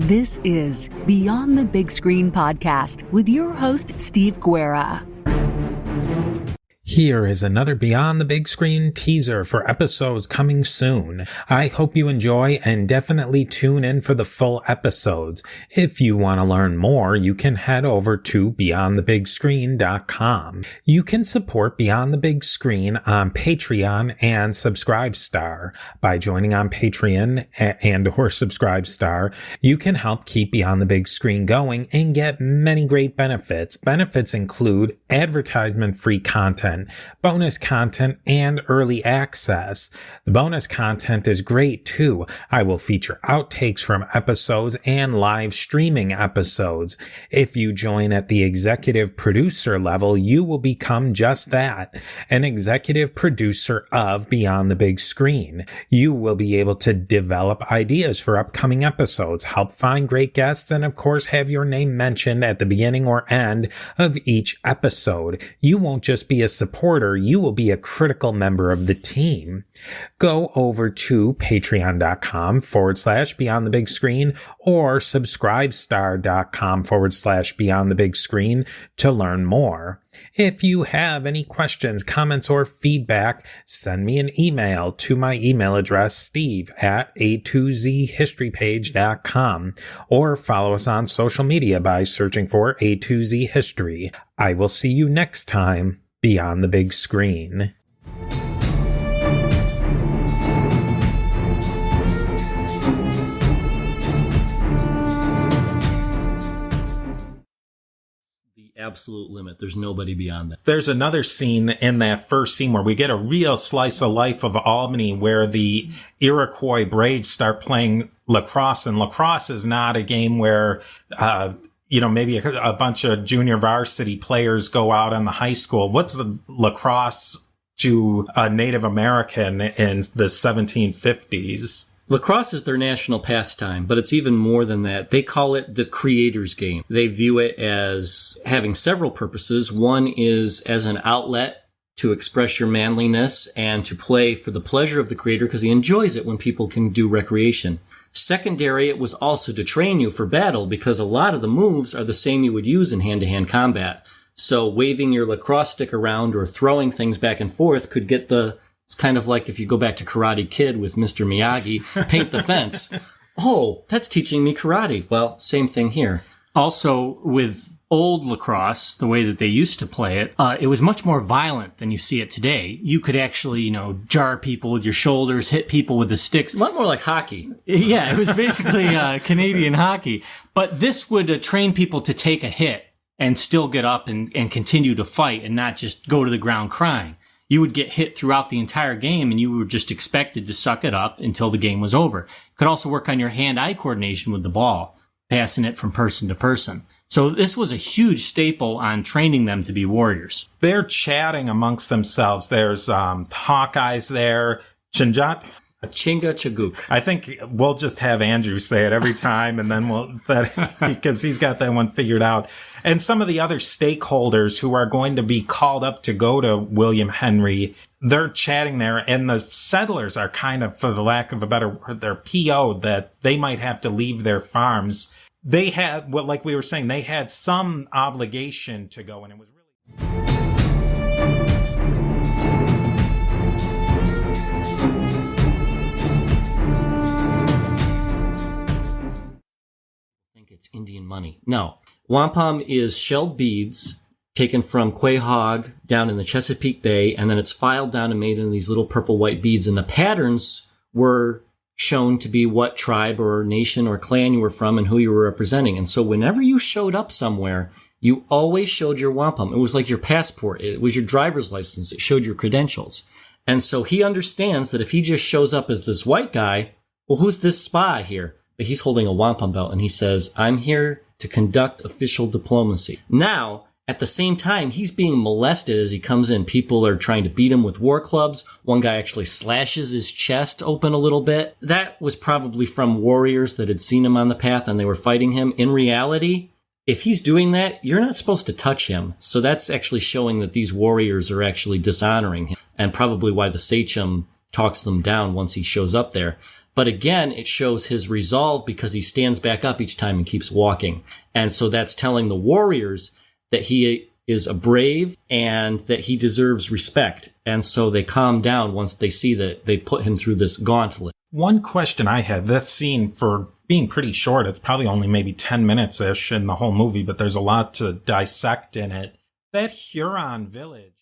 This is Beyond the Big Screen podcast with your host, Steve Guerra. Here is another Beyond the Big Screen teaser for episodes coming soon. I hope you enjoy and definitely tune in for the full episodes. If you want to learn more, you can head over to beyondthebigscreen.com. You can support Beyond the Big Screen on Patreon and Subscribestar. By joining on Patreon and or Subscribestar, you can help keep Beyond the Big Screen going and get many great benefits. Benefits include advertisement-free content, bonus content, and early access. The bonus content is great too. I will feature outtakes from episodes and live streaming episodes. If you join at the executive producer level, you will become just that, an executive producer of Beyond the Big Screen. You will be able to develop ideas for upcoming episodes, help find great guests, and of course have your name mentioned at the beginning or end of each episode. You won't just be a supporter, you will be a critical member of the team. Go over to patreon.com/Beyond the Big Screen or subscribestar.com/Beyond the Big Screen to learn more. If you have any questions, comments, or feedback, send me an email to my email address, steve@a2zhistorypage.com, or follow us on social media by searching for A2Z History. I will see you next time Beyond the Big Screen. Absolute limit. There's nobody beyond that. There's another scene in that first scene where we get a real slice of life of Albany, where the Iroquois Braves start playing lacrosse, and lacrosse is not a game where, maybe a bunch of junior varsity players go out on the high school. What's the lacrosse to a Native American in the 1750s? Lacrosse is their national pastime, but it's even more than that. They call it the creator's game. They view it as having several purposes. One is as an outlet to express your manliness and to play for the pleasure of the creator because he enjoys it when people can do recreation. Secondary, it was also to train you for battle because a lot of the moves are the same you would use in hand-to-hand combat. So waving your lacrosse stick around or throwing things back and forth could get it's kind of like if you go back to Karate Kid with Mr. Miyagi, paint the fence. Oh, that's teaching me karate. Well, same thing here. Also, with old lacrosse, the way that they used to play it, it was much more violent than you see it today. You could actually, jar people with your shoulders, hit people with the sticks. A lot more like hockey. Yeah, it was basically Canadian hockey. But this would train people to take a hit and still get up and continue to fight and not just go to the ground crying. You would get hit throughout the entire game and you were just expected to suck it up until the game was over. You could also work on your hand-eye coordination with the ball, passing it from person to person. So this was a huge staple on training them to be warriors. They're chatting amongst themselves. There's Hawkeye's there, Chinga Chaguk. I think we'll just have Andrew say it every time, and then because he's got that one figured out. And some of the other stakeholders who are going to be called up to go to William Henry, they're chatting there, and the settlers are kind of, for the lack of a better word, they're PO'd that they might have to leave their farms. They had, like we were saying, they had some obligation to go, and it was really... It's Indian money. No. Wampum is shelled beads taken from Quahog down in the Chesapeake Bay, and then it's filed down and made into these little purple-white beads, and the patterns were shown to be what tribe or nation or clan you were from and who you were representing. And so whenever you showed up somewhere, you always showed your wampum. It was like your passport. It was your driver's license. It showed your credentials. And so he understands that if he just shows up as this white guy, well, who's this spy here? But he's holding a wampum belt, and he says, I'm here to conduct official diplomacy. Now, at the same time, he's being molested as he comes in. People are trying to beat him with war clubs. One guy actually slashes his chest open a little bit. That was probably from warriors that had seen him on the path and they were fighting him. In reality, if he's doing that, you're not supposed to touch him. So that's actually showing that these warriors are actually dishonoring him, and probably why the sachem talks them down once he shows up there. But again, it shows his resolve because he stands back up each time and keeps walking. And so that's telling the warriors that he is a brave and that he deserves respect. And so they calm down once they see that they've put him through this gauntlet. One question I had, this scene, for being pretty short, it's probably only maybe 10 minutes-ish in the whole movie, but there's a lot to dissect in it. That Huron village.